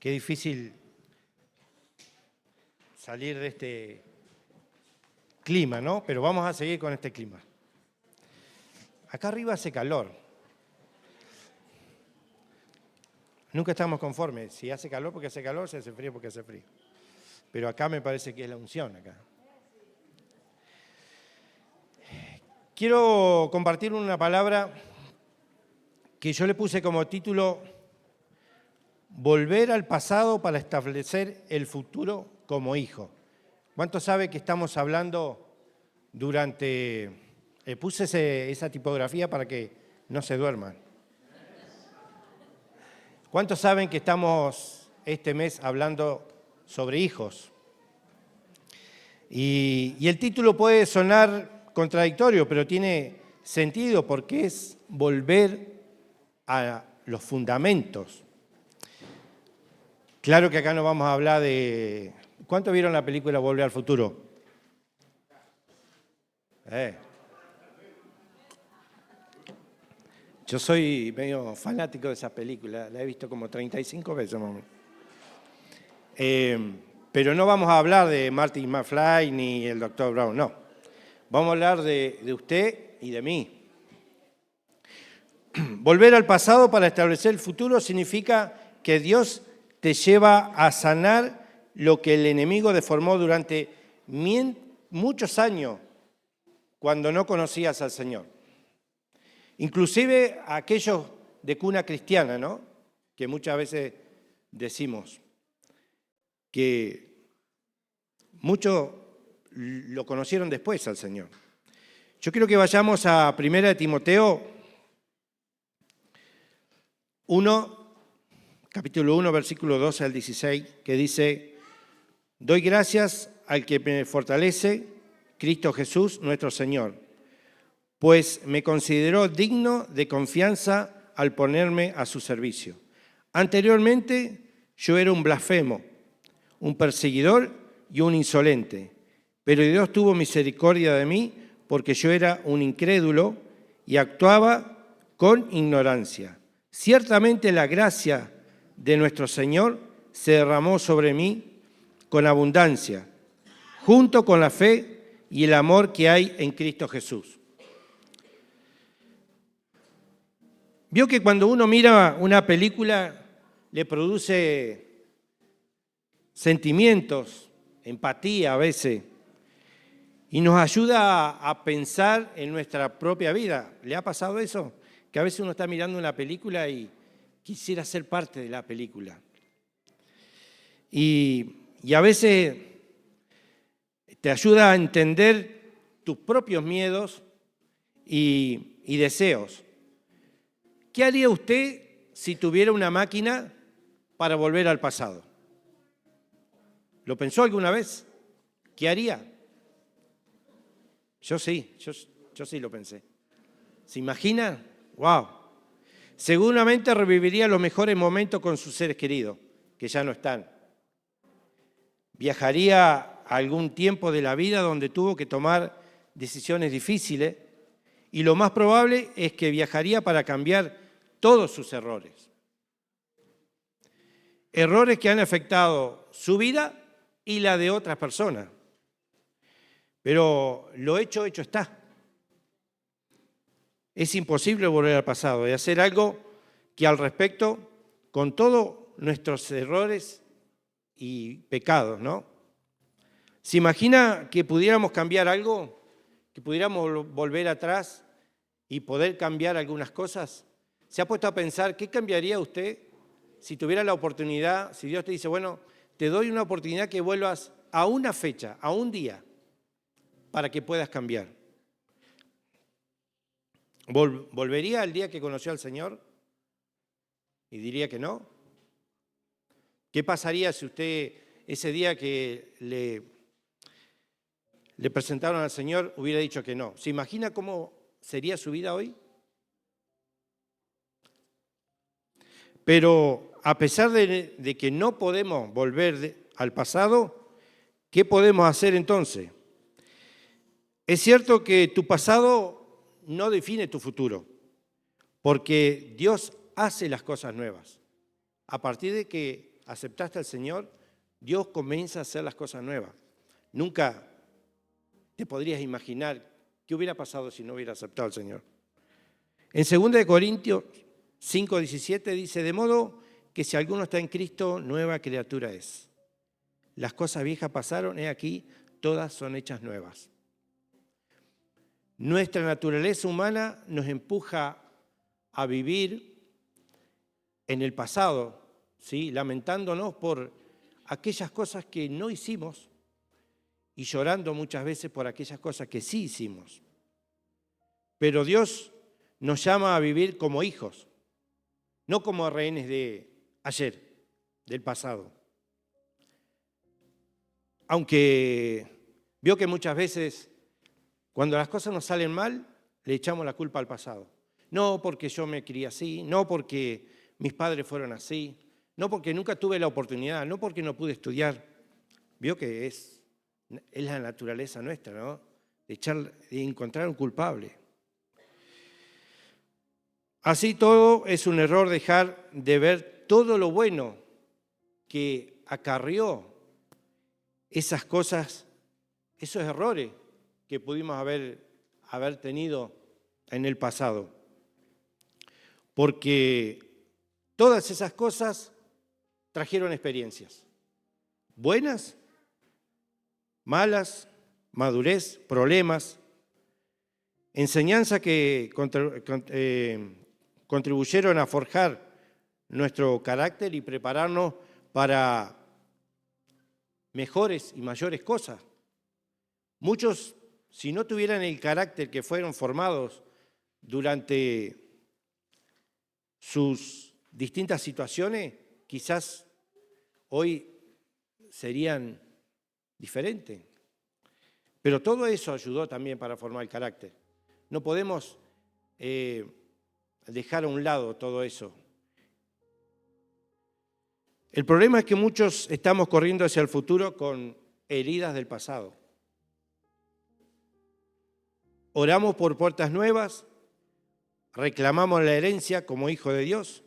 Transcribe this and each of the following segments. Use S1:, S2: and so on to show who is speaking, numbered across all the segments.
S1: Qué difícil salir de este clima, ¿no? Pero vamos a seguir con este clima. Acá arriba hace calor. Nunca estamos conformes. Si hace calor porque hace calor, si hace frío porque hace frío. Pero acá me parece que es la unción acá. Quiero compartir una palabra que yo le puse como título Volver al pasado para establecer el futuro como hijo. ¿Cuántos sabe que estamos hablando durante... puse esa tipografía para que no se duerman. ¿Cuántos saben que estamos este mes hablando sobre hijos? Y el título puede sonar contradictorio, pero tiene sentido porque es volver a los fundamentos. Claro que acá no vamos a hablar de... ¿Cuántos vieron la película Volver al Futuro? Yo soy medio fanático de esa película, la he visto como 35 veces más o menos. Pero no vamos a hablar de Marty McFly ni el Dr. Brown, no. Vamos a hablar de usted y de mí. Volver al pasado para establecer el futuro significa que Dios te lleva a sanar lo que el enemigo deformó durante muchos años cuando no conocías al Señor. Inclusive aquellos de cuna cristiana, ¿no? Que muchas veces decimos que muchos lo conocieron después al Señor. Yo quiero que vayamos a 1 Timoteo 1, capítulo 1, versículo 12 al 16, que dice: Doy gracias al que me fortalece, Cristo Jesús, nuestro Señor, pues me consideró digno de confianza al ponerme a su servicio. Anteriormente yo era un blasfemo, un perseguidor y un insolente, pero Dios tuvo misericordia de mí porque yo era un incrédulo y actuaba con ignorancia. Ciertamente la gracia de nuestro Señor se derramó sobre mí con abundancia, junto con la fe y el amor que hay en Cristo Jesús. Vio que cuando uno mira una película le produce sentimientos, empatía a veces, y nos ayuda a pensar en nuestra propia vida. ¿Le ha pasado eso? Que a veces uno está mirando una película y quisiera ser parte de la película. Y a veces te ayuda a entender tus propios miedos y deseos. ¿Qué haría usted si tuviera una máquina para volver al pasado? ¿Lo pensó alguna vez? ¿Qué haría? Yo sí lo pensé. ¿Se imagina? ¡Wow! Seguramente reviviría los mejores momentos con sus seres queridos, que ya no están. Viajaría a algún tiempo de la vida donde tuvo que tomar decisiones difíciles y lo más probable es que viajaría para cambiar todos sus errores. Errores que han afectado su vida y la de otras personas. Pero lo hecho está. Es imposible volver al pasado y hacer algo que al respecto, con todos nuestros errores y pecados, ¿no? ¿Se imagina que pudiéramos cambiar algo? ¿Que pudiéramos volver atrás y poder cambiar algunas cosas? ¿Se ha puesto a pensar qué cambiaría usted si tuviera la oportunidad, si Dios te dice, bueno, te doy una oportunidad que vuelvas a una fecha, a un día, para que puedas cambiar? ¿Volvería al día que conoció al Señor? Y diría que no. ¿Qué pasaría si usted ese día que le presentaron al Señor hubiera dicho que no? ¿Se imagina cómo sería su vida hoy? Pero a pesar de que no podemos volver al pasado, ¿qué podemos hacer entonces? Es cierto que tu pasado no define tu futuro, porque Dios hace las cosas nuevas. A partir de que aceptaste al Señor, Dios comienza a hacer las cosas nuevas. Nunca te podrías imaginar qué hubiera pasado si no hubiera aceptado al Señor. En 2 Corintios 5:17 dice, de modo que si alguno está en Cristo, nueva criatura es. Las cosas viejas pasaron, he aquí, todas son hechas nuevas. Nuestra naturaleza humana nos empuja a vivir en el pasado, ¿sí? Lamentándonos por aquellas cosas que no hicimos y llorando muchas veces por aquellas cosas que sí hicimos. Pero Dios nos llama a vivir como hijos, no como rehenes de ayer, del pasado. Aunque vio que muchas veces cuando las cosas nos salen mal, le echamos la culpa al pasado. No porque yo me crié así, no porque mis padres fueron así, no porque nunca tuve la oportunidad, no porque no pude estudiar. Vio que es la naturaleza nuestra, ¿no? De encontrar un culpable. Así todo es un error dejar de ver todo lo bueno que acarrió esas cosas, esos errores que pudimos haber tenido en el pasado. Porque todas esas cosas trajeron experiencias, buenas, malas, madurez, problemas, enseñanza que contribuyeron a forjar nuestro carácter y prepararnos para mejores y mayores cosas. Muchos, si no tuvieran el carácter que fueron formados durante sus distintas situaciones, quizás hoy serían diferentes. Pero todo eso ayudó también para formar el carácter. No podemos dejar a un lado todo eso. El problema es que muchos estamos corriendo hacia el futuro con heridas del pasado. Oramos por puertas nuevas, reclamamos la herencia como hijo de Dios,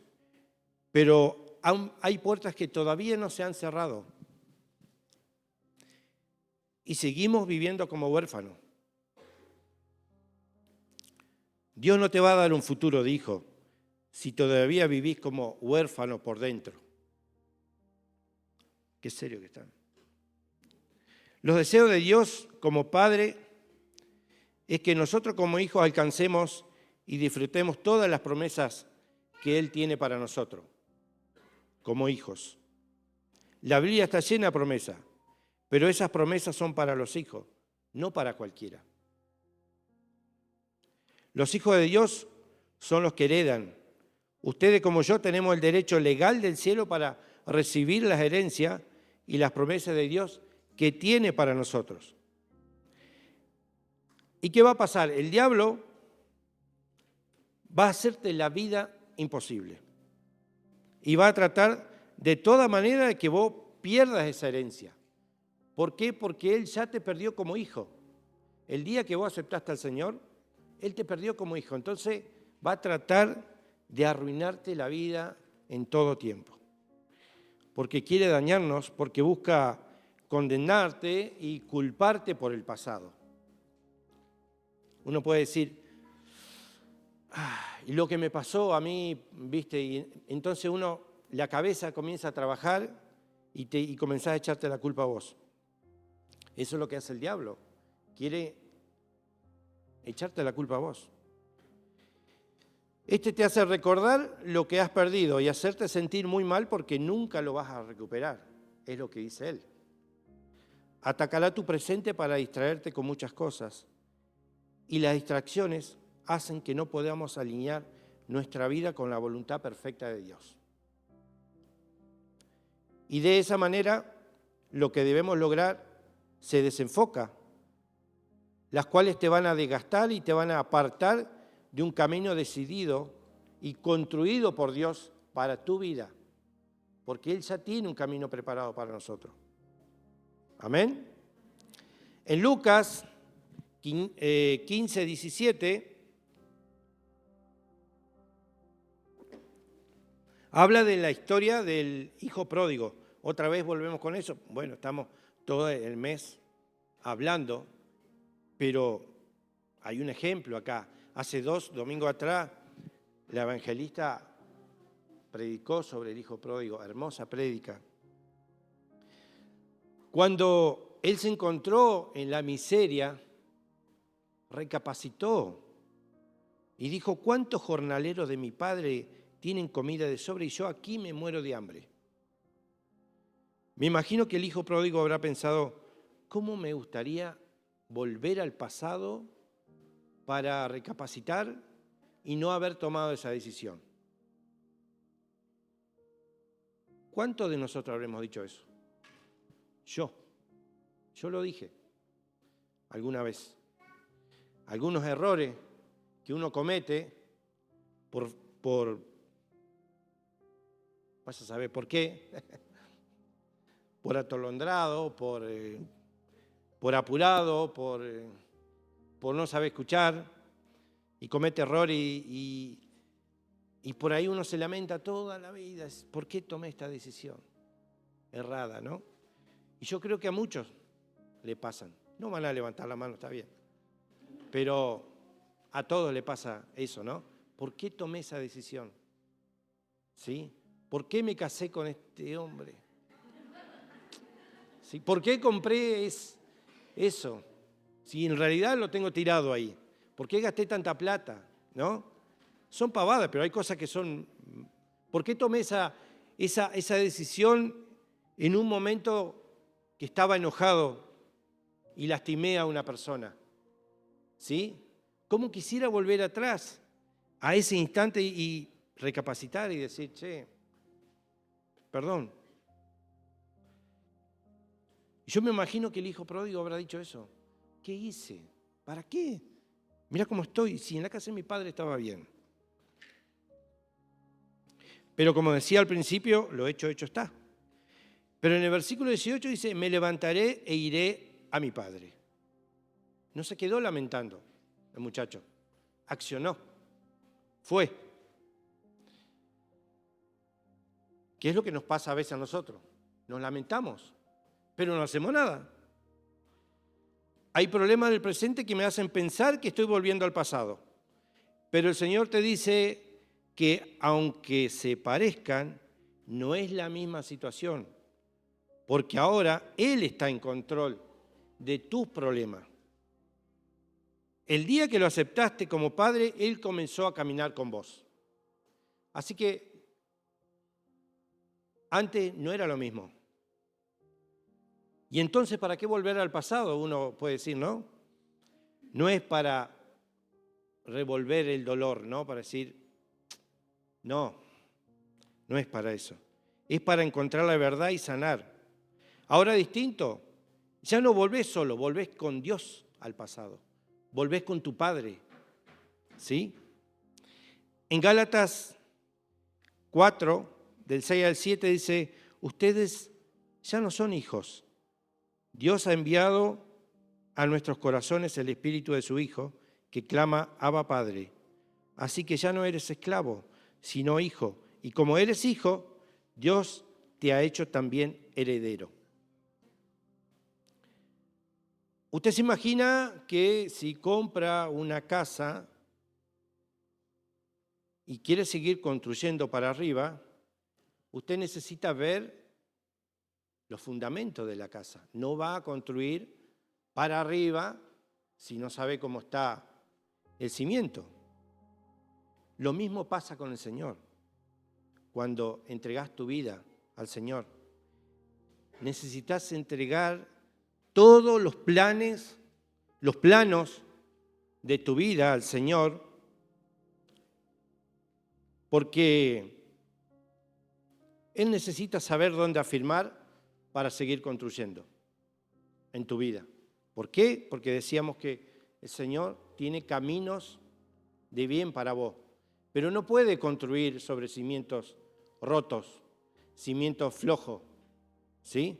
S1: pero aún hay puertas que todavía no se han cerrado. Y seguimos viviendo como huérfanos. Dios no te va a dar un futuro de hijo si todavía vivís como huérfano por dentro. Qué serio que están. Los deseos de Dios como Padre es que nosotros como hijos alcancemos y disfrutemos todas las promesas que Él tiene para nosotros, como hijos. La Biblia está llena de promesas, pero esas promesas son para los hijos, no para cualquiera. Los hijos de Dios son los que heredan. Ustedes como yo tenemos el derecho legal del cielo para recibir las herencias y las promesas de Dios que tiene para nosotros. ¿Y qué va a pasar? El diablo va a hacerte la vida imposible y va a tratar de toda manera de que vos pierdas esa herencia. ¿Por qué? Porque Él ya te perdió como hijo. El día que vos aceptaste al Señor, Él te perdió como hijo. Entonces va a tratar de arruinarte la vida en todo tiempo. Porque quiere dañarnos, porque busca condenarte y culparte por el pasado. Uno puede decir, y lo que me pasó a mí, ¿viste? Y entonces la cabeza comienza a trabajar y comenzás a echarte la culpa a vos. Eso es lo que hace el diablo. Quiere echarte la culpa a vos. Te hace recordar lo que has perdido y hacerte sentir muy mal porque nunca lo vas a recuperar. Es lo que dice él. Atacará tu presente para distraerte con muchas cosas. Y las distracciones hacen que no podamos alinear nuestra vida con la voluntad perfecta de Dios. Y de esa manera, lo que debemos lograr se desenfoca, las cuales te van a desgastar y te van a apartar de un camino decidido y construido por Dios para tu vida, porque Él ya tiene un camino preparado para nosotros. Amén. En Lucas 15:17, Habla de la historia del hijo pródigo. Otra vez volvemos con eso. Bueno, estamos todo el mes hablando, pero hay un ejemplo acá. Hace 2 domingos atrás, la evangelista predicó sobre el hijo pródigo, hermosa prédica. Cuando él se encontró en la miseria, recapacitó y dijo: ¿cuántos jornaleros de mi padre tienen comida de sobra y yo aquí me muero de hambre? Me imagino que el hijo pródigo habrá pensado: ¿cómo me gustaría volver al pasado para recapacitar y no haber tomado esa decisión? ¿Cuántos de nosotros habremos dicho eso? Yo lo dije alguna vez. Algunos errores que uno comete por vas a saber por qué, por atolondrado, por apurado, por no saber escuchar, y comete error y por ahí uno se lamenta toda la vida. ¿Por qué tomé esta decisión errada, no? Y yo creo que a muchos le pasan. No van a levantar la mano, está bien. Pero a todos le pasa eso, ¿no? ¿Por qué tomé esa decisión? ¿Sí? ¿Por qué me casé con este hombre? ¿Sí? ¿Por qué compré eso? Si en realidad lo tengo tirado ahí. ¿Por qué gasté tanta plata? ¿No? Son pavadas, pero hay cosas que son... ¿Por qué tomé esa decisión en un momento que estaba enojado y lastimé a una persona? ¿Sí? ¿Cómo quisiera volver atrás a ese instante y recapacitar y decir: che, perdón? Yo me imagino que el hijo pródigo habrá dicho eso. ¿Qué hice? ¿Para qué? Mira cómo estoy. Si en la casa de mi padre estaba bien. Pero como decía al principio, lo hecho está. Pero en el versículo 18 dice: me levantaré e iré a mi padre. No se quedó lamentando el muchacho. Accionó. Fue. ¿Qué es lo que nos pasa a veces a nosotros? Nos lamentamos, pero no hacemos nada. Hay problemas del presente que me hacen pensar que estoy volviendo al pasado. Pero el Señor te dice que aunque se parezcan, no es la misma situación. Porque ahora Él está en control de tus problemas. El día que lo aceptaste como padre, Él comenzó a caminar con vos. Así que antes no era lo mismo. Y entonces, ¿para qué volver al pasado? Uno puede decir, ¿no? No es para revolver el dolor, ¿no? Para decir, no es para eso. Es para encontrar la verdad y sanar. Ahora distinto, ya no volvés solo, volvés con Dios al pasado. Volvés con tu Padre, ¿sí? En Gálatas 4, del 6 al 7 dice: ustedes ya no son hijos. Dios ha enviado a nuestros corazones el Espíritu de su Hijo, que clama: Abba, Padre. Así que ya no eres esclavo, sino hijo. Y como eres hijo, Dios te ha hecho también heredero. Usted se imagina que si compra una casa y quiere seguir construyendo para arriba, usted necesita ver los fundamentos de la casa. No va a construir para arriba si no sabe cómo está el cimiento. Lo mismo pasa con el Señor. Cuando entregas tu vida al Señor, necesitas entregar todos los planos de tu vida al Señor, porque Él necesita saber dónde afirmar para seguir construyendo en tu vida. ¿Por qué? Porque decíamos que el Señor tiene caminos de bien para vos, pero no puede construir sobre cimientos rotos, cimientos flojos, ¿sí?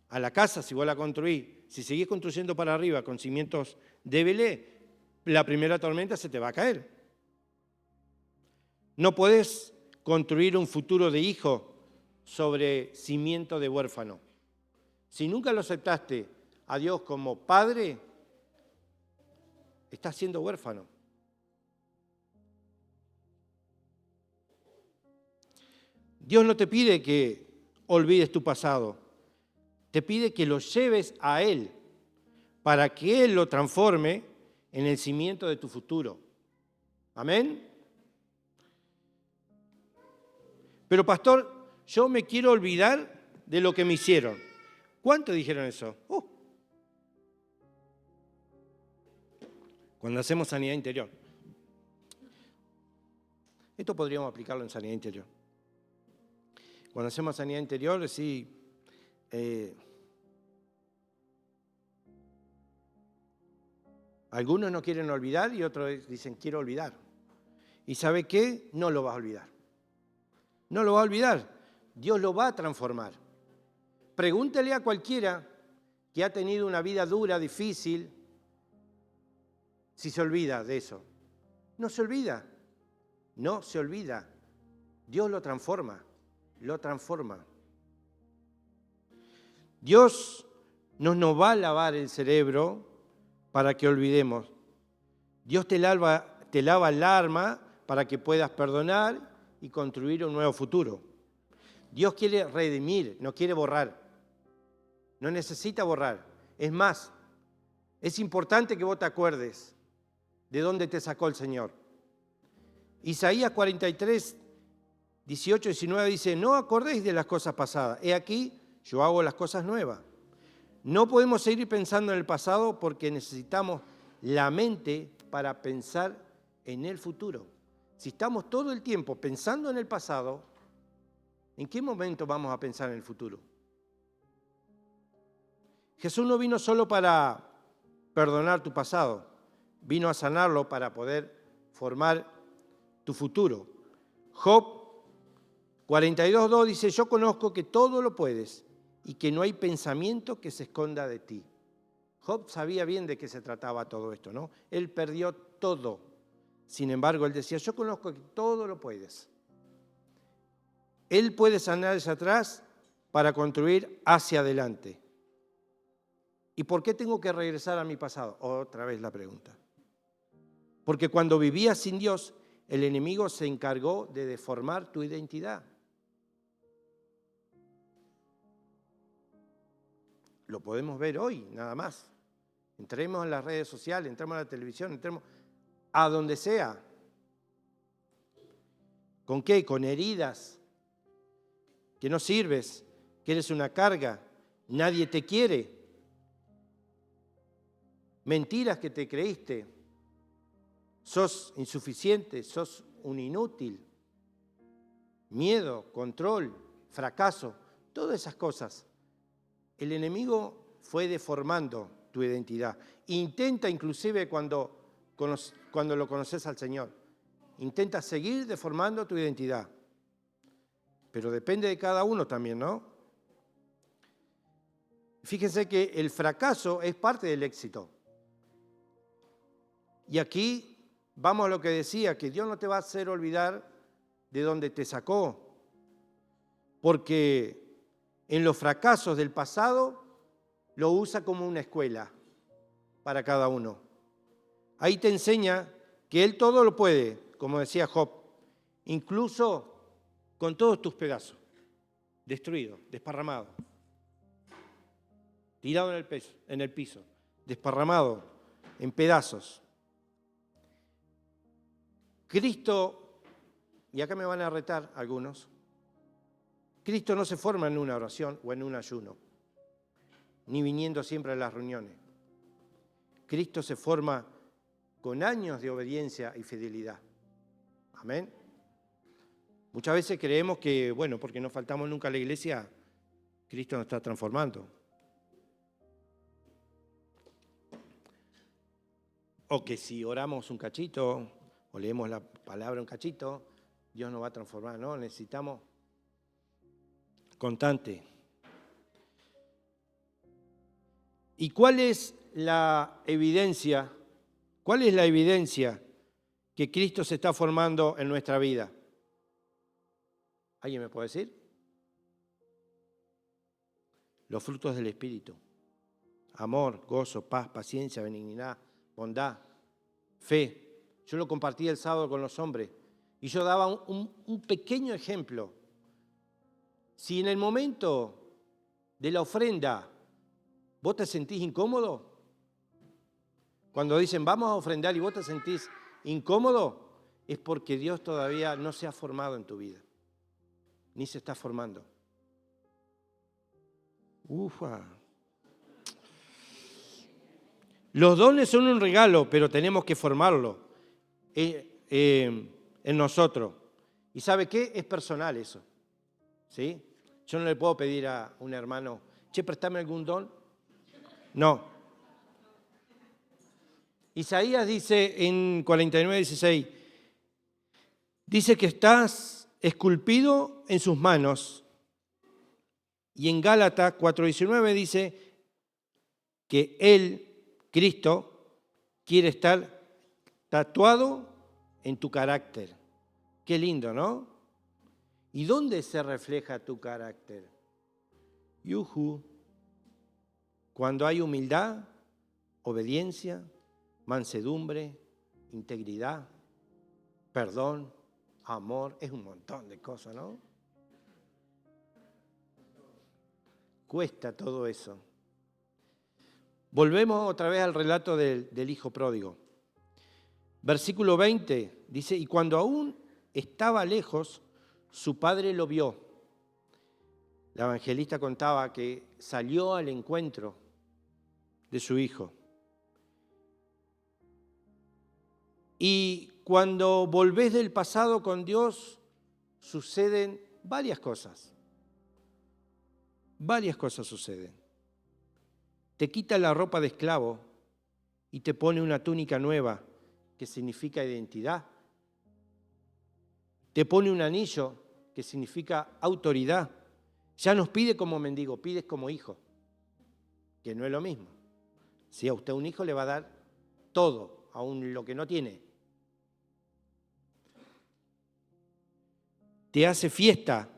S1: A la casa, si vos la construís, si seguís construyendo para arriba con cimientos débiles, la primera tormenta se te va a caer. No podés construir un futuro de hijo sobre cimiento de huérfano. Si nunca lo aceptaste a Dios como padre, estás siendo huérfano. Dios no te pide que olvides tu pasado, te pide que lo lleves a Él para que Él lo transforme en el cimiento de tu futuro. ¿Amén? Pero pastor, yo me quiero olvidar de lo que me hicieron. ¿Cuántos dijeron eso? Cuando hacemos sanidad interior. Esto podríamos aplicarlo en sanidad interior. Cuando hacemos sanidad interior, sí, algunos no quieren olvidar y otros dicen, quiero olvidar. ¿Y sabe qué? No lo vas a olvidar. No lo va a olvidar. Dios lo va a transformar. Pregúntele a cualquiera que ha tenido una vida dura, difícil, si se olvida de eso. No se olvida. No se olvida. Dios lo transforma. Lo transforma. Dios no nos va a lavar el cerebro para que olvidemos. Dios te lava el alma para que puedas perdonar y construir un nuevo futuro. Dios quiere redimir, no quiere borrar. No necesita borrar. Es más, es importante que vos te acuerdes de dónde te sacó el Señor. Isaías 43, 18 y 19 dice, no acordéis de las cosas pasadas. He aquí, yo hago las cosas nuevas. No podemos seguir pensando en el pasado porque necesitamos la mente para pensar en el futuro. Si estamos todo el tiempo pensando en el pasado, ¿en qué momento vamos a pensar en el futuro? Jesús no vino solo para perdonar tu pasado, vino a sanarlo para poder formar tu futuro. Job 42:2 dice, yo conozco que todo lo puedes y que no hay pensamiento que se esconda de ti. Job sabía bien de qué se trataba todo esto, ¿no? Él perdió todo. Sin embargo, él decía, yo conozco que todo lo puedes. Él puede sanar hacia atrás para construir hacia adelante. ¿Y por qué tengo que regresar a mi pasado? Otra vez la pregunta. Porque cuando vivías sin Dios, el enemigo se encargó de deformar tu identidad. Lo podemos ver hoy, nada más. Entremos en las redes sociales, entremos a la televisión, entremos a donde sea. ¿Con qué? Con heridas, que no sirves, que eres una carga, nadie te quiere. Mentiras que te creíste, sos insuficiente, sos un inútil. Miedo, control, fracaso, todas esas cosas. El enemigo fue deformando tu identidad. Intenta inclusive cuando lo conoces al Señor. Intenta seguir deformando tu identidad. Pero depende de cada uno también, ¿no? Fíjense que el fracaso es parte del éxito. Y aquí vamos a lo que decía, que Dios no te va a hacer olvidar de dónde te sacó. Porque en los fracasos del pasado lo usa como una escuela para cada uno. Ahí te enseña que Él todo lo puede, como decía Job, incluso con todos tus pedazos, destruido, desparramado, tirado en el piso, desparramado en pedazos. Cristo, y acá me van a retar algunos, Cristo no se forma en una oración o en un ayuno, ni viniendo siempre a las reuniones. Cristo se forma con años de obediencia y fidelidad. Amén. Muchas veces creemos que, bueno, porque no faltamos nunca a la iglesia, Cristo nos está transformando. O que si oramos un cachito, o leemos la palabra un cachito, Dios nos va a transformar. No, necesitamos constante. ¿Y cuál es la evidencia? ¿Cuál es la evidencia que Cristo se está formando en nuestra vida? ¿Alguien me puede decir? Los frutos del Espíritu. Amor, gozo, paz, paciencia, benignidad, bondad, fe. Yo lo compartí el sábado con los hombres y yo daba un pequeño ejemplo. Si en el momento de la ofrenda vos te sentís incómodo, cuando dicen vamos a ofrendar y vos te sentís incómodo, es porque Dios todavía no se ha formado en tu vida, ni se está formando. Ufa. Los dones son un regalo, pero tenemos que formarlo en nosotros. ¿Y sabe qué? Es personal eso. ¿Sí? Yo no le puedo pedir a un hermano, che, préstame algún don. No. Isaías dice en 49:16, dice que estás esculpido en sus manos. Y en Gálatas 4:19 dice que Él, Cristo, quiere estar tatuado en tu carácter. Qué lindo, ¿no? ¿Y dónde se refleja tu carácter? Yuhu. Cuando hay humildad, obediencia, mansedumbre, integridad, perdón, amor, es un montón de cosas, ¿no? Cuesta todo eso. Volvemos otra vez al relato del hijo pródigo. Versículo 20 dice, y cuando aún estaba lejos, su padre lo vio. La evangelista contaba que salió al encuentro de su hijo. Y cuando volvés del pasado con Dios, suceden varias cosas. Varias cosas suceden. Te quita la ropa de esclavo y te pone una túnica nueva, que significa identidad. Te pone un anillo, que significa autoridad. Ya nos pide como mendigo, pides como hijo, que no es lo mismo. Si a usted un hijo le va a dar todo, aun lo que no tiene. Te hace fiesta,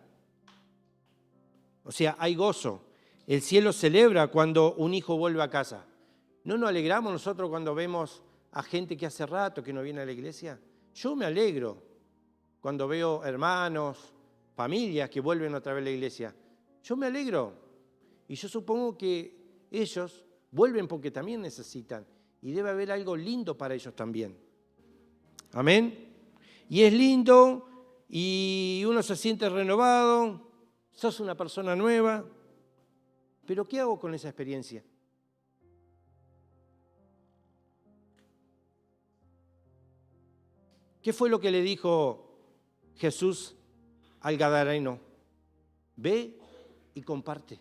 S1: o sea, hay gozo. El cielo celebra cuando un hijo vuelve a casa. ¿No nos alegramos nosotros cuando vemos a gente que hace rato que no viene a la iglesia? Yo me alegro cuando veo hermanos, familias que vuelven otra vez a la iglesia. Yo me alegro. Y yo supongo que ellos vuelven porque también necesitan. Y debe haber algo lindo para ellos también. Amén. Y es lindo y uno se siente renovado, sos una persona nueva. Pero ¿qué hago con esa experiencia? ¿Qué fue lo que le dijo Jesús al gadareno? Ve y comparte.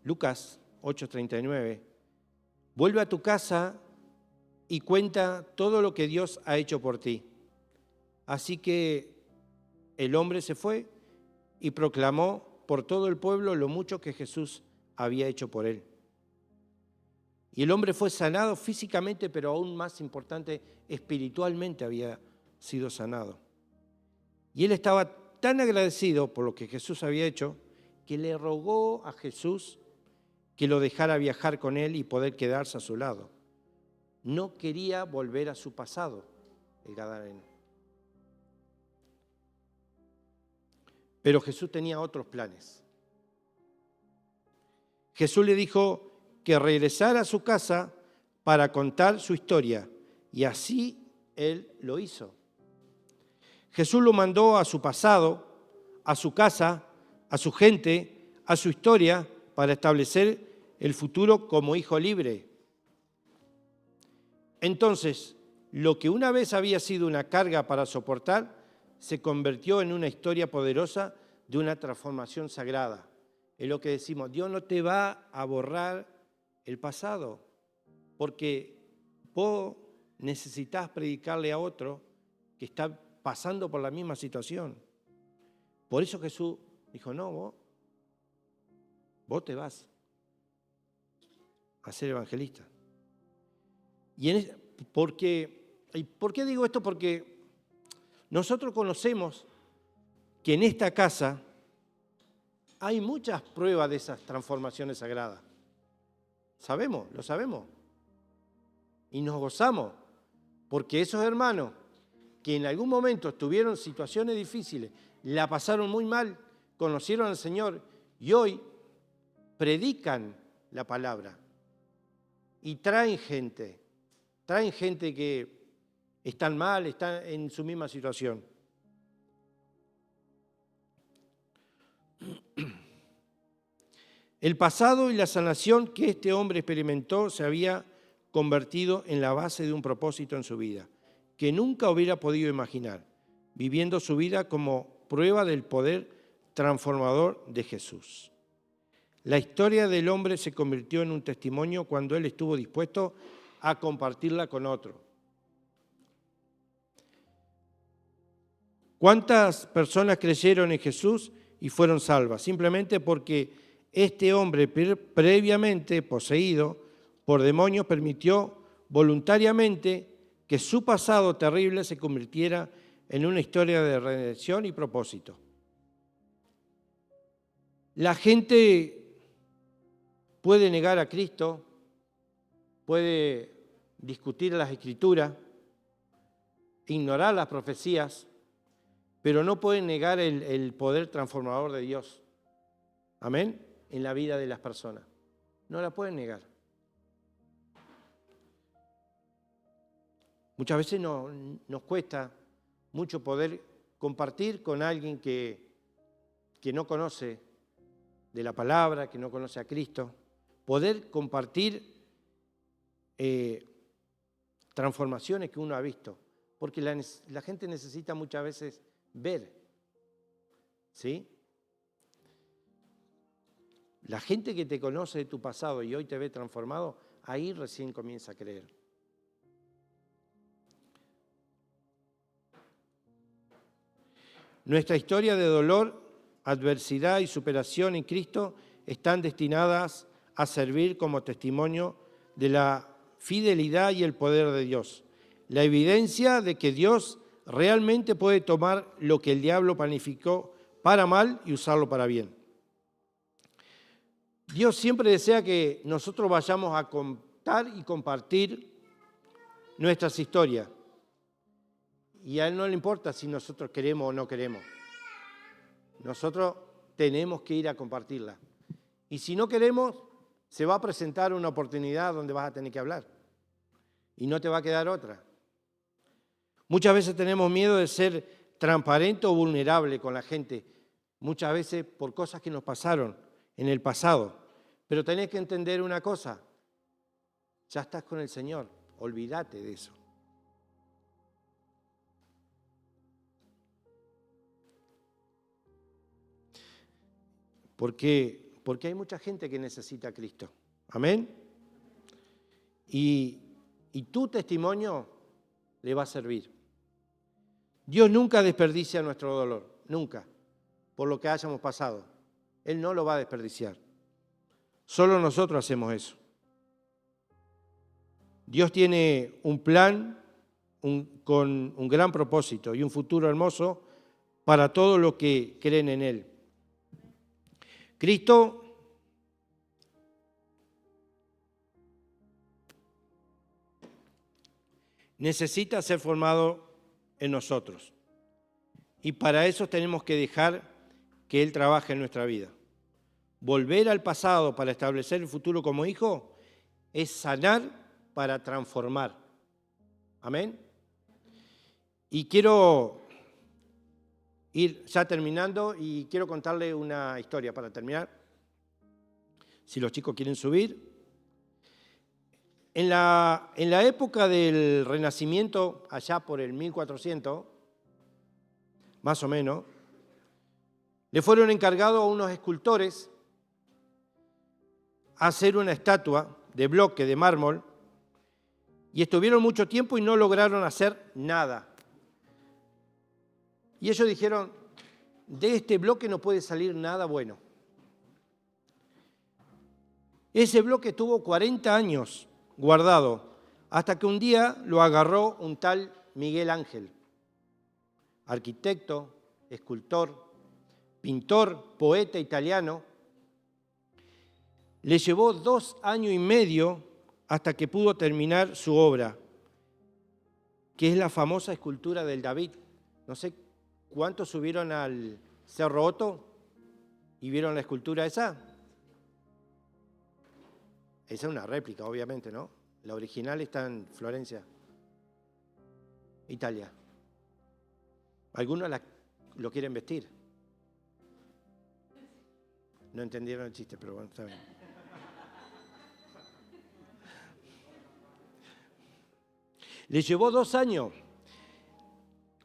S1: Lucas 8:39. Vuelve a tu casa y cuenta todo lo que Dios ha hecho por ti. Así que el hombre se fue y proclamó por todo el pueblo lo mucho que Jesús había hecho por él. Y el hombre fue sanado físicamente, pero aún más importante, espiritualmente había sido sanado. Y él estaba tan agradecido por lo que Jesús había hecho, que le rogó a Jesús que lo dejara viajar con él y poder quedarse a su lado. No quería volver a su pasado, el gadareno. Pero Jesús tenía otros planes. Jesús le dijo que regresara a su casa para contar su historia, y así él lo hizo. Jesús lo mandó a su pasado, a su casa, a su gente, a su historia, para establecer el futuro como hijo libre. Entonces, lo que una vez había sido una carga para soportar, se convirtió en una historia poderosa de una transformación sagrada. Es lo que decimos, Dios no te va a borrar el pasado, porque vos necesitas predicarle a otro que está pasando por la misma situación. Por eso Jesús dijo, no, vos te vas a ser evangelista. ¿Por qué digo esto? Porque Nosotros conocemos que en esta casa hay muchas pruebas de esas transformaciones sagradas. Sabemos, lo sabemos. Y nos gozamos, porque esos hermanos que en algún momento tuvieron situaciones difíciles, la pasaron muy mal, conocieron al Señor y hoy predican la palabra y traen gente que están mal, están en su misma situación. El pasado y la sanación que este hombre experimentó se había convertido en la base de un propósito en su vida, que nunca hubiera podido imaginar, viviendo su vida como prueba del poder transformador de Jesús. La historia del hombre se convirtió en un testimonio cuando él estuvo dispuesto a compartirla con otro. ¿Cuántas personas creyeron en Jesús y fueron salvas? Simplemente porque este hombre previamente poseído por demonios permitió voluntariamente que su pasado terrible se convirtiera en una historia de redención y propósito. La gente puede negar a Cristo, puede discutir las Escrituras, ignorar las profecías, pero no pueden negar el poder transformador de Dios. Amén. En la vida de las personas. No la pueden negar. Muchas veces nos cuesta mucho poder compartir con alguien que no conoce de la palabra, que no conoce a Cristo, poder compartir transformaciones que uno ha visto, porque la gente necesita muchas veces ver, ¿sí? La gente que te conoce de tu pasado y hoy te ve transformado, ahí recién comienza a creer. Nuestra historia de dolor, adversidad y superación en Cristo están destinadas a servir como testimonio de la fidelidad y el poder de Dios. La evidencia de que Dios realmente puede tomar lo que el diablo planificó para mal y usarlo para bien. Dios siempre desea que nosotros vayamos a contar y compartir nuestras historias. Y a Él no le importa si nosotros queremos o no queremos. Nosotros tenemos que ir a compartirla. Y si no queremos, se va a presentar una oportunidad donde vas a tener que hablar. Y no te va a quedar otra. Muchas veces tenemos miedo de ser transparente o vulnerable con la gente. Muchas veces por cosas que nos pasaron en el pasado. Pero tenés que entender una cosa. Ya estás con el Señor. Olvídate de eso. Porque hay mucha gente que necesita a Cristo. Amén. Y tu testimonio le va a servir. Dios nunca desperdicia nuestro dolor, nunca, por lo que hayamos pasado. Él no lo va a desperdiciar. Solo nosotros hacemos eso. Dios tiene un plan con un gran propósito y un futuro hermoso para todos los que creen en Él. Cristo necesita ser formado en nosotros. Y para eso tenemos que dejar que Él trabaje en nuestra vida. Volver al pasado para establecer el futuro como hijo es sanar para transformar. Amén. Y quiero ir ya terminando y quiero contarle una historia para terminar. Si los chicos quieren subir. En la época del Renacimiento, allá por el 1400, más o menos, le fueron encargados a unos escultores hacer una estatua de bloque de mármol y estuvieron mucho tiempo y no lograron hacer nada. Y ellos dijeron, de este bloque no puede salir nada bueno. Ese bloque estuvo 40 años guardado, hasta que un día lo agarró un tal Miguel Ángel. arquitecto, escultor, pintor, poeta italiano. Le llevó 2 años y medio hasta que pudo terminar su obra, que es la famosa escultura del David. No sé cuántos subieron al Cerro Otto y vieron la escultura esa. Esa es una réplica, obviamente, ¿no? La original está en Florencia, Italia. Algunos lo quieren vestir. No entendieron el chiste, pero bueno, está bien. Le llevó 2 años.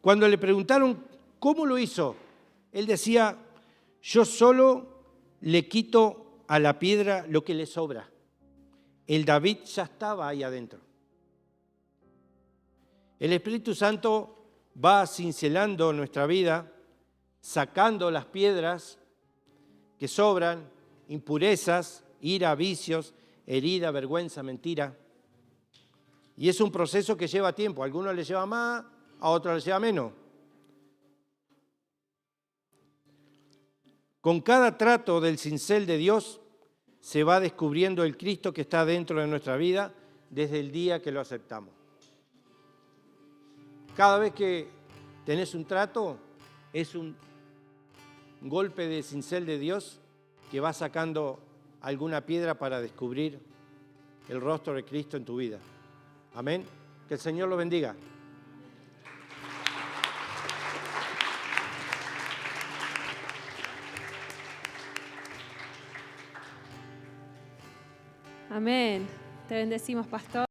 S1: Cuando le preguntaron cómo lo hizo, él decía, yo solo le quito a la piedra lo que le sobra. El David ya estaba ahí adentro. El Espíritu Santo va cincelando nuestra vida, sacando las piedras que sobran, impurezas, ira, vicios, herida, vergüenza, mentira. Y es un proceso que lleva tiempo. A algunos les lleva más, a otros les lleva menos. Con cada trato del cincel de Dios se va descubriendo el Cristo que está dentro de nuestra vida desde el día que lo aceptamos. Cada vez que tenés un trato, es un golpe de cincel de Dios que va sacando alguna piedra para descubrir el rostro de Cristo en tu vida. Amén. Que el Señor lo bendiga.
S2: Amén. Te bendecimos, pastor.